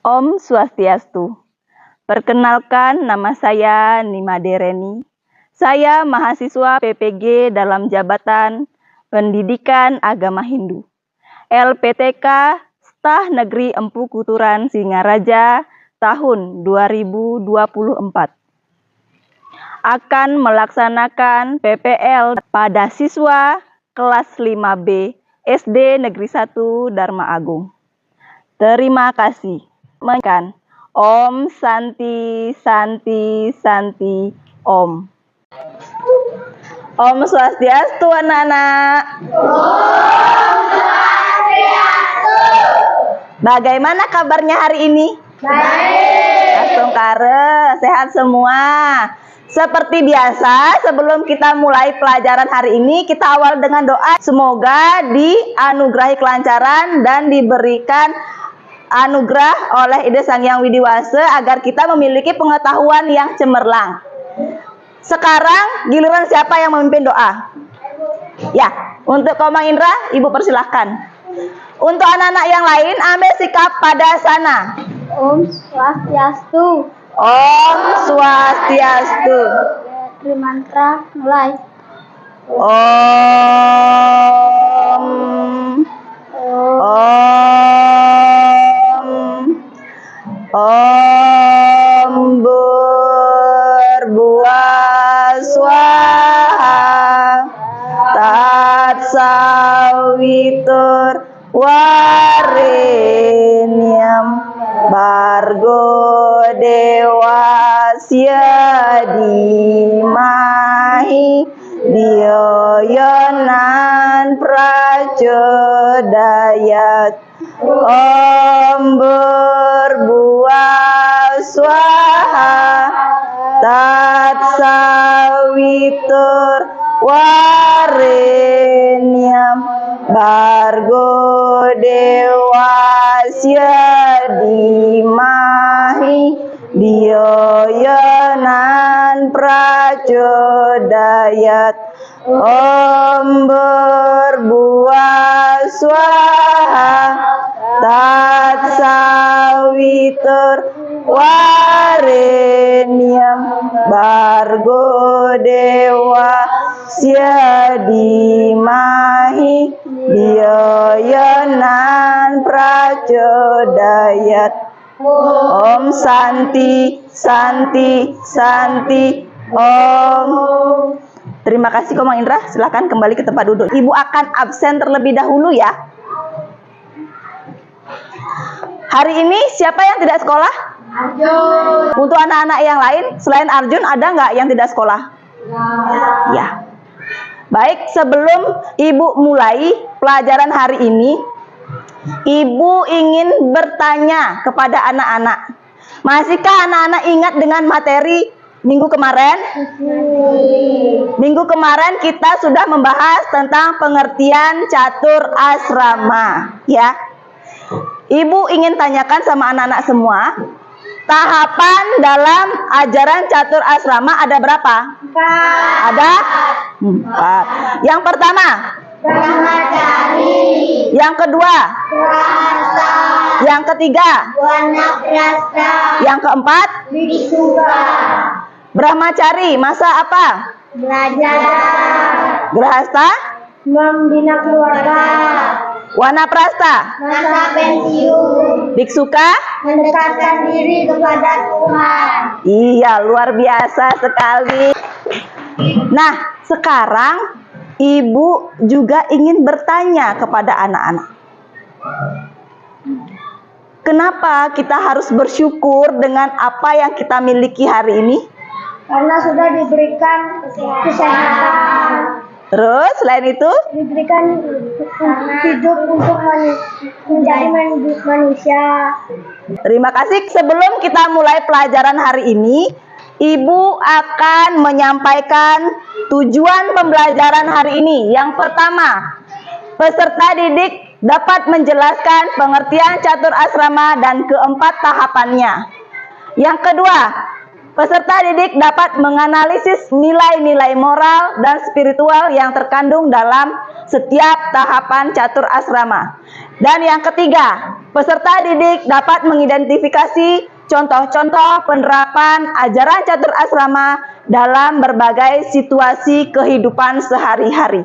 Om Swastiastu. Perkenalkan, nama saya Nimade Reni. Saya mahasiswa PPG dalam Jabatan Pendidikan Agama Hindu. LPTK Stah Negeri Empu Kuturan Singaraja tahun 2024. Akan melaksanakan PPL pada siswa kelas 5B SD Negeri 1 Dharma Agung. Terima kasih. Om Santi Santi Santi Om. Om Swastiastu anak-anak. Om Swastiastu. Bagaimana kabarnya hari ini? Baik. Kare, sehat semua. Seperti biasa, sebelum kita mulai pelajaran hari ini, kita awal dengan doa. Semoga dianugerahi kelancaran dan diberikan anugerah oleh Ide Sang Hyang Widiwasa agar kita memiliki pengetahuan yang cemerlang. Sekarang giliran siapa yang memimpin doa? Ya, untuk Komang Indra, Ibu persilahkan. Untuk anak-anak yang lain, ambil sikap pada sana. Om Swastiastu. Om Swastiastu. Trimantra mulai. Om berbuah swaha tat sawitur warenyam bargo dewasya dimahi dioyonan prachodayat. Om berbuah swaha tat sawitur warenyam bargo dewasya dimahi dioyonan prachodayat. Om berbuah swaha tat sawitur warenyam bargo dewasya dimahi dioyonan prachodayat. Om Santi Santi Santi Om. Terima kasih Komang Indra, silahkan kembali ke tempat duduk. Ibu akan absen terlebih dahulu ya. Hari ini siapa yang tidak sekolah? Arjun. Untuk anak-anak yang lain, selain Arjun ada nggak yang tidak sekolah? Ya. Baik, sebelum Ibu mulai pelajaran hari ini, Ibu ingin bertanya kepada anak-anak. Masihkah anak-anak ingat dengan materi minggu kemarin? Minggu kemarin kita sudah membahas tentang pengertian catur asrama, ya. Ibu ingin tanyakan sama anak-anak semua, tahapan dalam ajaran catur asrama ada berapa? 4. Ada 4. Yang pertama, Brahmacari. yang kedua, Prasta. yang ketiga, Wanaprasta. yang keempat, Biksuka. Brahmacari. Masa apa? Belajar. Grahasta, Membina keluarga. Wanaprasta, Masa pensiun. Biksuka. Mendekatkan diri kepada Tuhan. Iya, luar biasa sekali. Nah, sekarang Ibu juga ingin bertanya kepada anak-anak. Kenapa kita harus bersyukur dengan apa yang kita miliki hari ini? Karena sudah diberikan kesehatan. Terus, selain itu, Diberikan hidup untuk menjadi manusia. terima kasih. Sebelum kita mulai pelajaran hari ini, Ibu akan menyampaikan tujuan pembelajaran hari ini. Yang pertama, peserta didik dapat menjelaskan pengertian catur asrama dan keempat tahapannya. Yang kedua, peserta didik dapat menganalisis nilai-nilai moral dan spiritual yang terkandung dalam setiap tahapan catur asrama. Dan yang ketiga, Peserta didik dapat mengidentifikasi contoh-contoh penerapan ajaran catur asrama dalam berbagai situasi kehidupan sehari-hari.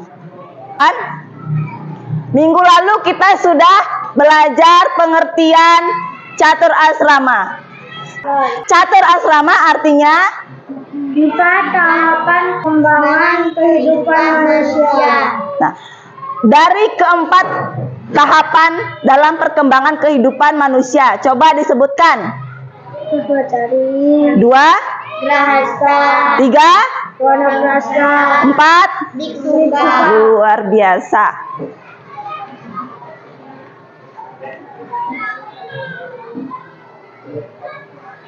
Minggu lalu kita sudah belajar pengertian catur asrama. Catur asrama artinya 4 tahapan pengembangan kehidupan manusia. Nah, dari keempat tahapan dalam perkembangan kehidupan manusia, coba disebutkan. Cari 2, Grahasta, 3, Wanaprastha, 4. Biksuka. Luar biasa.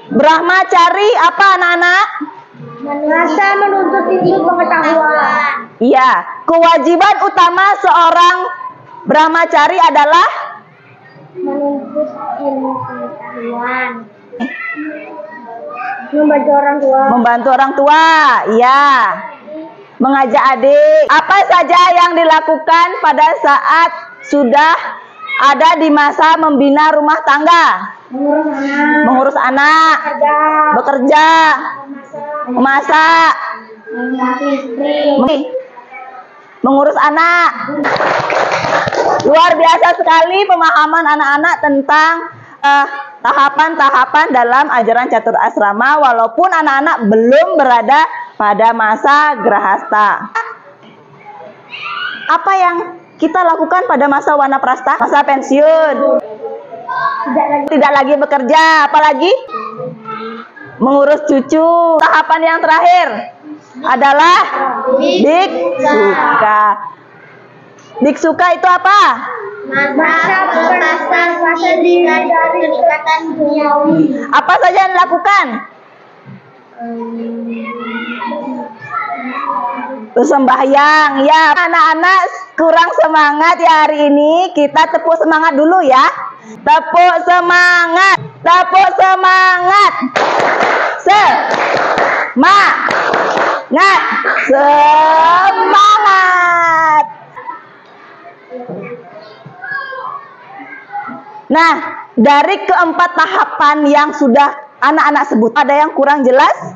Brahmacari apa anak-anak? Masa menuntut ilmu pengetahuan. Iya, kewajiban utama seorang brahmacari adalah Menuntut ilmu pengetahuan. Membantu orang tua. membantu orang tua. Iya. Mengajak adik. Apa saja yang dilakukan pada saat sudah ada di masa membina rumah tangga? Mengurus anak. Mengurus anak, Kerja. bekerja, memasak, Mengurus istri. mengurus anak. Luar biasa sekali pemahaman anak-anak tentang tahapan-tahapan dalam ajaran catur asrama, walaupun anak-anak belum berada pada masa grahasta. Apa yang kita lakukan pada masa wanaprastha? Masa pensiun. Tidak lagi bekerja, apalagi mengurus cucu. Tahapan yang terakhir adalah Biksuka. Biksuka itu apa? Masa berprestasi dari ikatan duniawi. Apa saja yang dilakukan? Bersembahyang. Ya, anak-anak kurang semangat ya hari ini. Kita tepuk semangat dulu ya. Tepuk semangat. Tepuk semangat. Semangat. Semangat. Nah, dari keempat tahapan yang sudah anak-anak sebut, ada yang kurang jelas?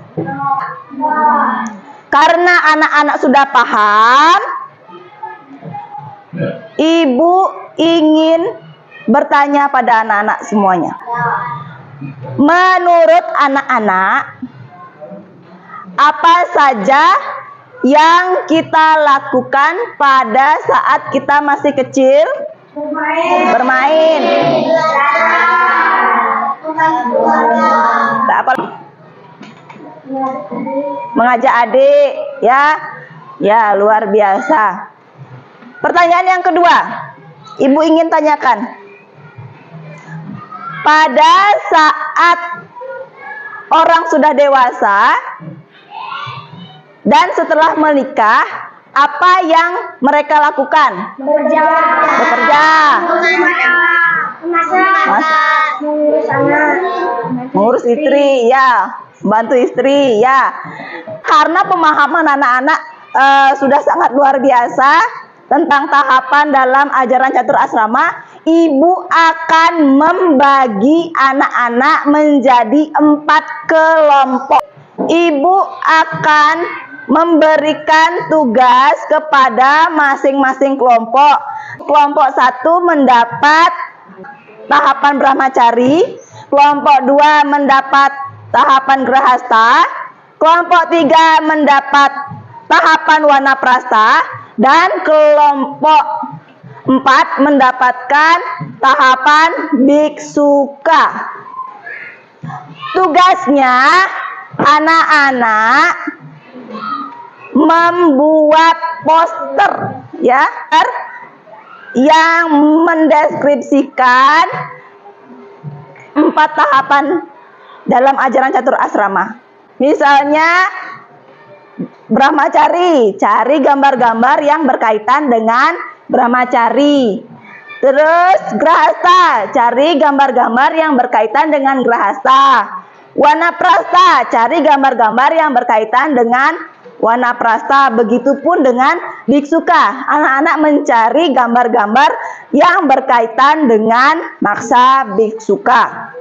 Karena anak-anak sudah paham, Ibu ingin bertanya pada anak-anak semuanya. Menurut anak-anak, apa saja yang kita lakukan pada saat kita masih kecil? Bermain. Tak apa. Mengajak adik, ya. Ya, luar biasa. Pertanyaan yang kedua, Ibu ingin tanyakan. Pada saat orang sudah dewasa dan setelah menikah, apa yang mereka lakukan? Bekerja. Bekerja. Mengurus anak. Mengurus istri, ya. Bantu istri, ya. Karena pemahaman anak-anak sudah sangat luar biasa tentang tahapan dalam ajaran catur asrama, Ibu akan membagi anak-anak menjadi 4 kelompok. Ibu akan memberikan tugas kepada masing-masing kelompok. Kelompok 1 mendapat tahapan brahmacari, kelompok 2 mendapat tahapan grahasta, kelompok 3 mendapat tahapan wanaprastha, dan kelompok 4 mendapatkan tahapan biksuka. Tugasnya anak-anak membuat poster, ya, yang mendeskripsikan 4 tahapan dalam ajaran catur asrama. Misalnya brahmacari, cari gambar-gambar yang berkaitan dengan brahmacari. Terus grahasta, cari gambar-gambar yang berkaitan dengan grahasta. Wanaprastha, cari gambar-gambar yang berkaitan dengan wanaprastha. Begitupun dengan biksuka. Anak-anak mencari gambar-gambar yang berkaitan dengan maksa biksuka.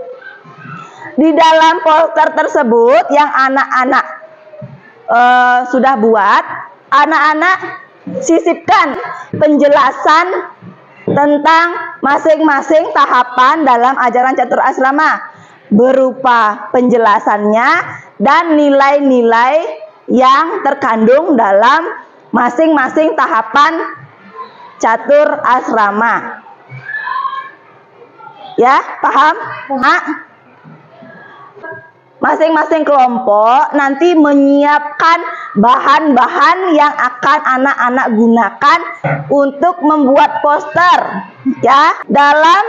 Di dalam poster tersebut yang anak-anak sudah buat, anak-anak sisipkan penjelasan tentang masing-masing tahapan dalam ajaran catur asrama berupa penjelasannya dan nilai-nilai yang terkandung dalam masing-masing tahapan catur asrama. Ya, paham? Nah, masing-masing kelompok nanti menyiapkan bahan-bahan yang akan anak-anak gunakan untuk membuat poster. Ya, dalam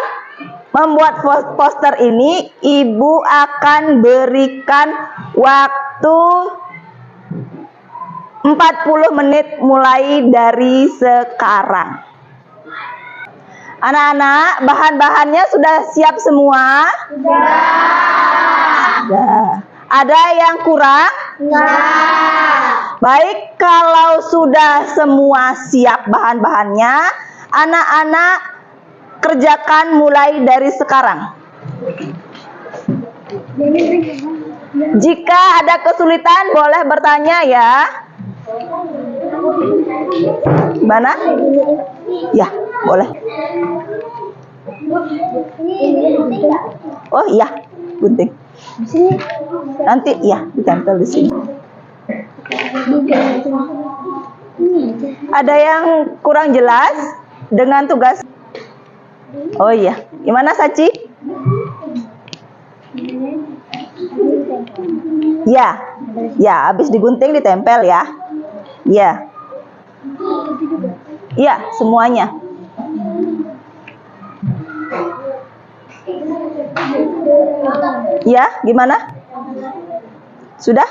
membuat poster ini ibu akan berikan waktu 40 menit mulai dari sekarang. Anak-anak, bahan-bahannya sudah siap semua? Sudah. Ada yang kurang? Baik, kalau sudah semua siap bahan-bahannya, anak-anak kerjakan mulai dari sekarang. Jika ada kesulitan, boleh bertanya ya. Mana? Ya, boleh. Oh iya, gunting. Nanti ya ditempel di sini. Ada yang kurang jelas dengan tugas? Oh iya, gimana Saci? Ya, habis digunting ditempel ya. Ya. Iya, semuanya. Ya, gimana? Sudah?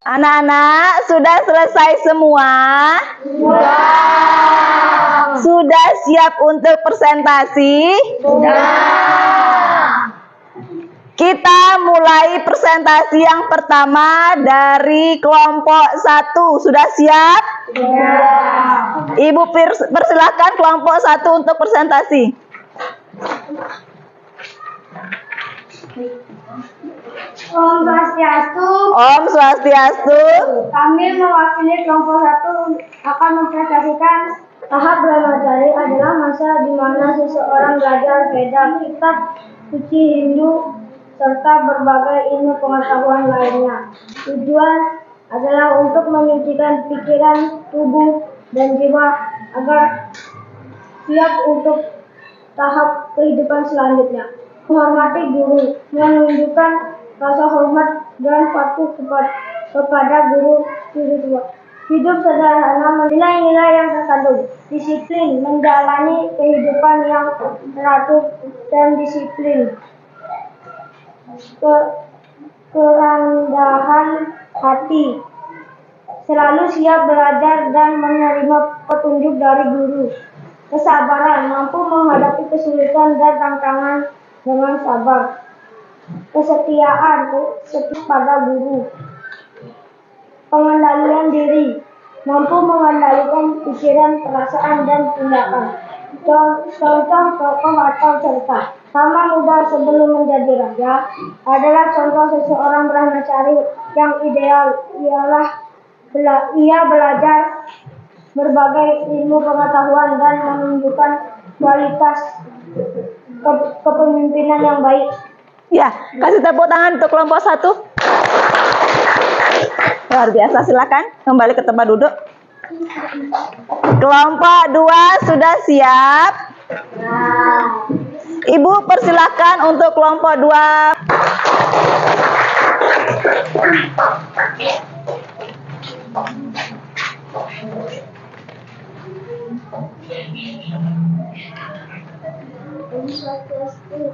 Anak-anak, sudah selesai semua? Sudah siap untuk presentasi? Kita mulai presentasi yang pertama dari kelompok 1. Sudah siap? Ibu persilahkan kelompok 1 untuk presentasi. Om Swastiastu. Om Swastiastu. Kami mewakili kelompok 1 akan mempresentasikan tahap brahmacari adalah masa di mana seseorang belajar Veda, kitab suci Hindu, serta berbagai ilmu pengetahuan lainnya. Tujuan adalah untuk menyucikan pikiran, tubuh, dan jiwa agar siap untuk tahap kehidupan selanjutnya. Menghormati guru, menunjukkan rasa hormat dan patuh kepada guru spiritual. Hidup sederhana, nilai-nilai yang terkandung, disiplin, menjalani kehidupan yang teratur dan disiplin, kerendahan hati, selalu siap belajar dan menerima petunjuk dari guru, kesabaran, mampu menghadapi kesulitan dan tantangan dengan sabar, kesetiaan pada guru, pengendalian diri, mampu mengendalikan pikiran, perasaan, dan tindakan. Contoh tokoh atau cerita. Sama muda sebelum menjadi raja adalah contoh seseorang brahmacari yang ideal. Ia belajar berbagai ilmu pengetahuan dan menunjukkan kualitas kepemimpinan yang baik. Ya, kasih tepuk tangan untuk kelompok 1. Luar biasa, silakan kembali ke tempat duduk. Kelompok 2 sudah siap? Ibu persilakan untuk kelompok 2.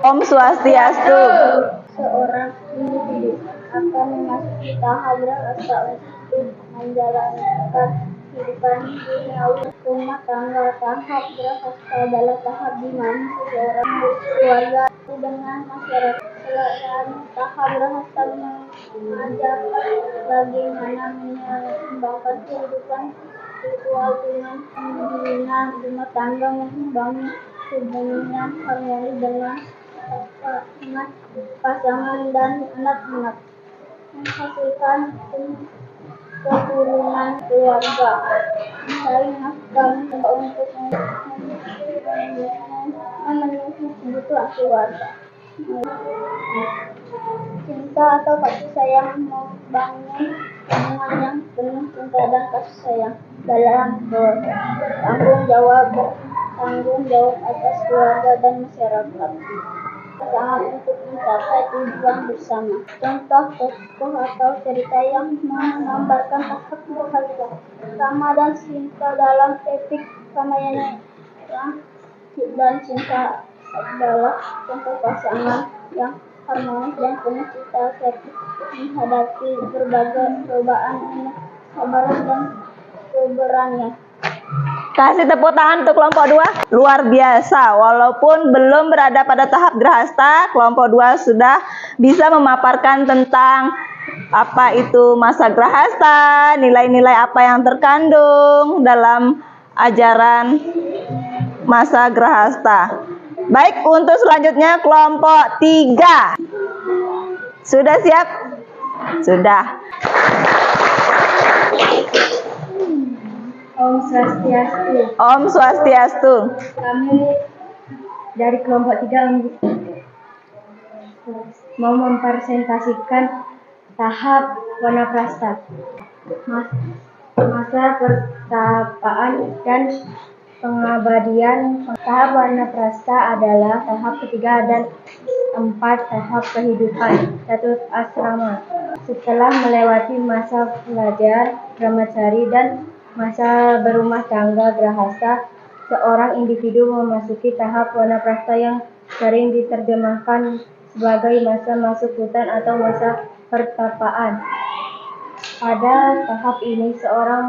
Om Swastiastu. Seorang individu akan memasuki tahap brahmacharya untuk menjalankan kehidupan duniawi rumah tangga. Tahap brahmacharya adalah tahap di mana seseorang berkeluarga dengan masyarakat. Selain tahap brahmacharya mengajarkan bagaimana menyeimbangkan kehidupan spiritual dengan membina rumah tangga, membangun hubungan harmoni dengan pasangan dan anak-anak, menghasilkan keturunan keluarga, mencari nafkah untuk memenuhi kebutuhan keluarga. Cinta atau kasih sayang membangun hubungan yang penuh cinta dan kasih sayang dalam bertanggung jawab atas keluarga dan masyarakat. Sangat untuk mencapai tujuan bersama. Contoh tokoh atau cerita yang menggambarkan tahap bahagia Rama dan Sinta dalam epik Ramayana, dan Sinta adalah contoh pasangan yang harmonis dan penuh cita cita menghadapi berbagai cobaan dengan kesabaran dan keberanian. Kasih tepuk tangan untuk kelompok 2. Luar biasa, walaupun belum berada pada tahap grahasta, kelompok 2 sudah bisa memaparkan tentang apa itu masa grahasta, nilai-nilai apa yang terkandung dalam ajaran masa grahasta. Baik, untuk selanjutnya kelompok 3. Sudah siap? Sudah. Om Swastiastu. Om Swastiastu. Kami dari kelompok 3 mau mempresentasikan tahap Wanaprastha, masa pertapaan dan pengabadian. Tahap Wanaprastha adalah tahap ketiga dan 4 tahap kehidupan satu asrama. Setelah melewati masa pelajar, brahmacari, dan masa berumah tangga grahasta, seorang individu memasuki tahap Wanaprastha yang sering diterjemahkan sebagai masa masuk hutan atau masa pertapaan. Pada tahap ini, seorang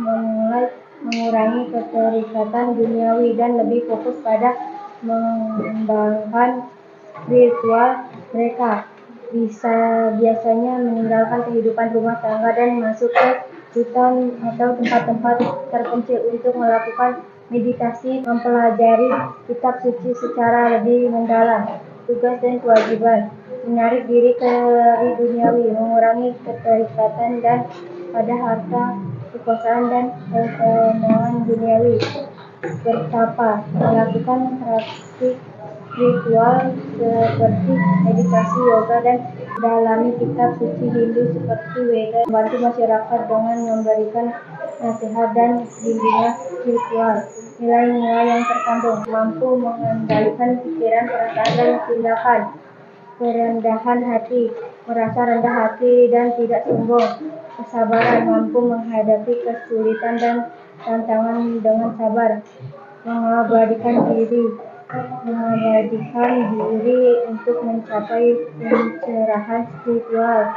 memulai mengurangi keterikatan duniawi dan lebih fokus pada mengembangkan spiritual mereka. Biasanya meninggalkan kehidupan rumah tangga dan masuk ke hutan atau tempat-tempat terpencil untuk melakukan meditasi, mempelajari kitab suci secara lebih mendalam. Tugas dan kewajiban: menarik diri dari duniawi, mengurangi keterikatan dan pada harta, kekuasaan, dan kesenangan duniawi. Bertapa: melakukan praktik spiritual seperti meditasi, yoga, dan dalami kitab suci Hindu seperti Weda. Membantu masyarakat dengan memberikan nasihat dan bimbingan spiritual. Nilai-nilai yang terkandung: mampu mengendalikan pikiran, perasaan, dan tindakan. Kerendahan hati: merasa rendah hati dan tidak sombong. Kesabaran: mampu menghadapi kesulitan dan tantangan dengan sabar. Mengabadikan diri untuk mencapai pencerahan spiritual.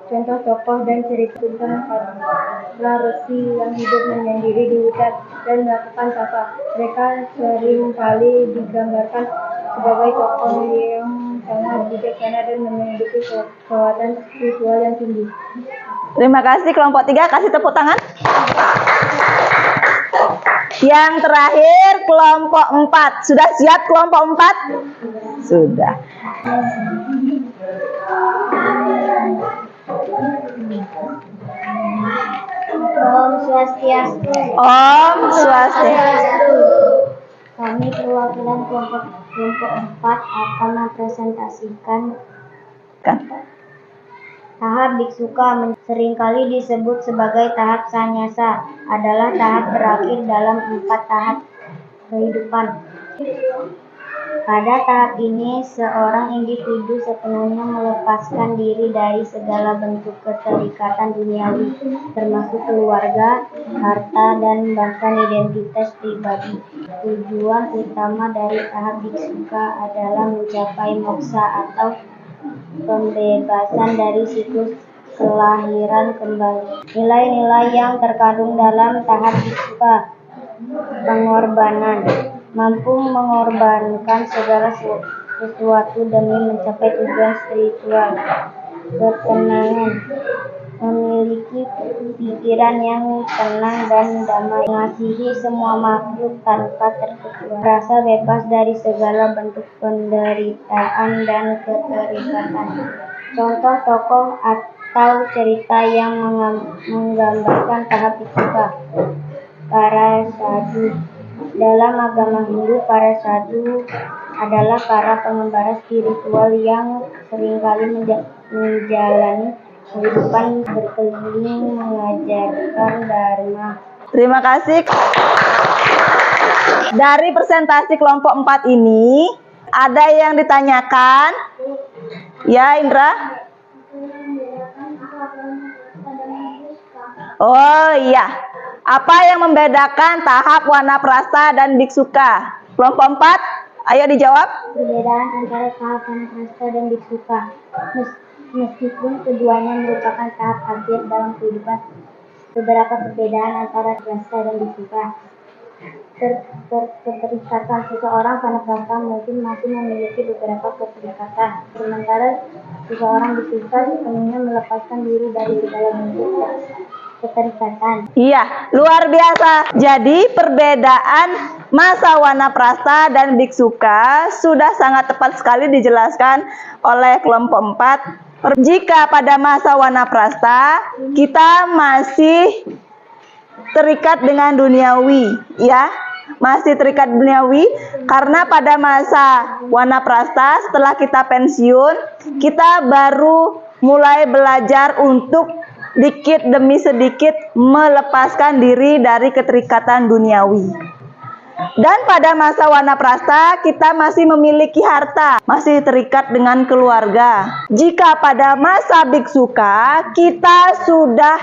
Contoh tokoh dan cerita tentang para resi yang hidup menyendiri di hutan dan melakukan tapa. Mereka seringkali digambarkan sebagai tokoh yang sangat bijaksana dan memiliki kekuatan spiritual yang tinggi. Terima kasih kelompok 3, kasih tepuk tangan. Yang terakhir kelompok 4. Sudah siap kelompok 4? Sudah. Om Swastiastu. Om Swastiastu. Kami perwakilan kelompok 4 akan mempresentasikan tahap Biksuka. Seringkali disebut sebagai tahap Sannyasa, adalah tahap terakhir dalam 4 tahap kehidupan. Pada tahap ini, seorang individu sepenuhnya melepaskan diri dari segala bentuk keterikatan duniawi, termasuk keluarga, harta, dan bahkan identitas pribadi. Tujuan utama dari tahap Biksuka adalah mencapai moksa atau pembebasan dari siklus kelahiran kembali. Nilai-nilai yang terkandung dalam tahap Biksuka: pengorbanan: mampu mengorbankan segala sesuatu demi mencapai tujuan spiritual. ketenangan, memiliki pikiran yang tenang dan damai, mengasihi semua makhluk tanpa terkecuali, rasa bebas dari segala bentuk penderitaan dan keterikatan. Contoh tokoh atau cerita yang menggambarkan tahap biksuka. Para sadhu. Dalam agama Hindu, para sadhu adalah para pengembara spiritual yang seringkali menjalani kehidupan berkeliling mengajarkan dharma. Terima kasih. Dari presentasi kelompok 4 ini, ada yang ditanyakan? Ya, Indra? Oh iya. Apa yang membedakan tahap wanaprastha dan biksuka? Kelompok 4, ayo dijawab. Perbedaan antara tahap wanaprastha dan biksuka. Meskipun keduanya merupakan tahap akhir dalam kehidupan, beberapa perbedaan antara wanaprastha dan biksuka. Keterikatan seseorang wanaprastha mungkin masih memiliki beberapa keterikatan, sementara seseorang biksuka sepenuhnya melepaskan diri dari segala bentuk keterikatan. Iya, luar biasa. Jadi perbedaan masa wanaprastha dan biksuka sudah sangat tepat sekali dijelaskan oleh kelompok 4. Jika pada masa wanaprastha kita masih terikat dengan duniawi, ya, masih terikat duniawi, karena pada masa wanaprastha setelah kita pensiun, kita baru mulai belajar untuk dikit demi sedikit melepaskan diri dari keterikatan duniawi. Dan pada masa wanaprastha kita masih memiliki harta, masih terikat dengan keluarga. Jika pada masa biksuka kita sudah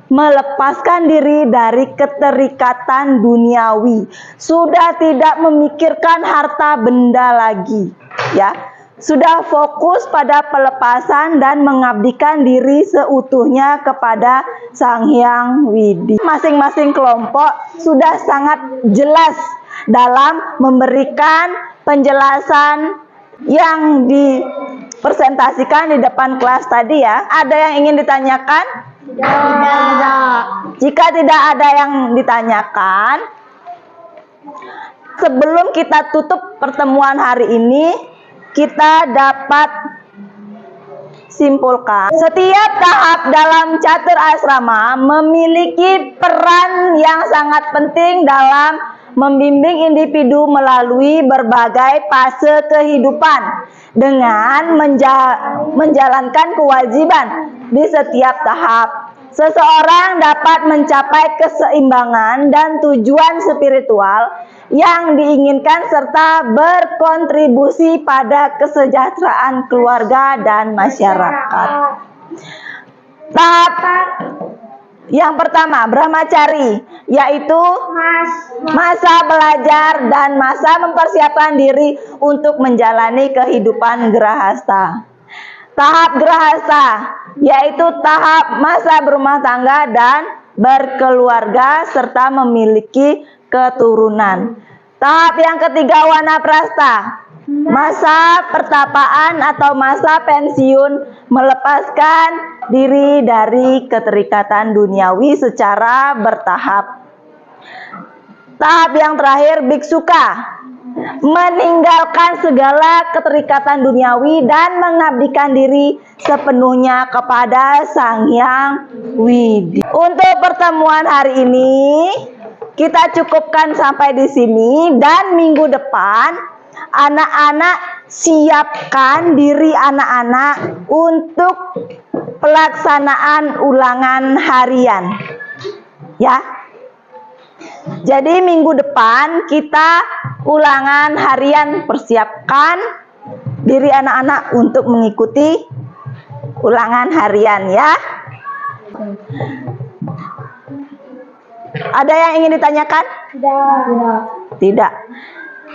melepaskan diri dari keterikatan duniawi, sudah tidak memikirkan harta benda lagi, ya. Sudah fokus pada pelepasan dan mengabdikan diri seutuhnya kepada Sang Hyang Widi. Masing-masing kelompok sudah sangat jelas dalam memberikan penjelasan yang dipresentasikan di depan kelas tadi, ya. Ada yang ingin ditanyakan? Tidak. Jika tidak ada yang ditanyakan, sebelum kita tutup pertemuan hari ini, kita dapat simpulkan setiap tahap dalam catur asrama memiliki peran yang sangat penting dalam membimbing individu melalui berbagai fase kehidupan dengan menjalankan kewajiban di setiap tahap. Seseorang dapat mencapai keseimbangan dan tujuan spiritual yang diinginkan serta berkontribusi pada kesejahteraan keluarga dan masyarakat. Tahap yang pertama, brahmacari, yaitu masa belajar dan masa mempersiapkan diri untuk menjalani kehidupan grahastha. Tahap grahastha, yaitu tahap masa berumah tangga dan berkeluarga serta memiliki keturunan. Tahap yang ketiga, wanaprastha, masa pertapaan atau masa pensiun, melepaskan diri dari keterikatan duniawi secara bertahap. Tahap yang terakhir, biksuka, meninggalkan segala keterikatan duniawi dan mengabdikan diri sepenuhnya kepada Sang Hyang Widi. Untuk pertemuan hari ini kita cukupkan sampai di sini, dan minggu depan anak-anak siapkan diri anak-anak untuk pelaksanaan ulangan harian, ya. Jadi minggu depan kita ulangan harian, persiapkan diri anak-anak untuk mengikuti ulangan harian, ya. Ada yang ingin ditanyakan? Tidak. Tidak.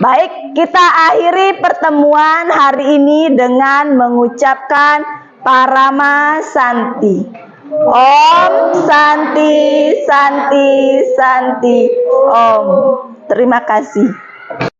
Baik, kita akhiri pertemuan hari ini dengan mengucapkan Parama Santi. Om Santi, Santi, Santi, Om. Terima kasih.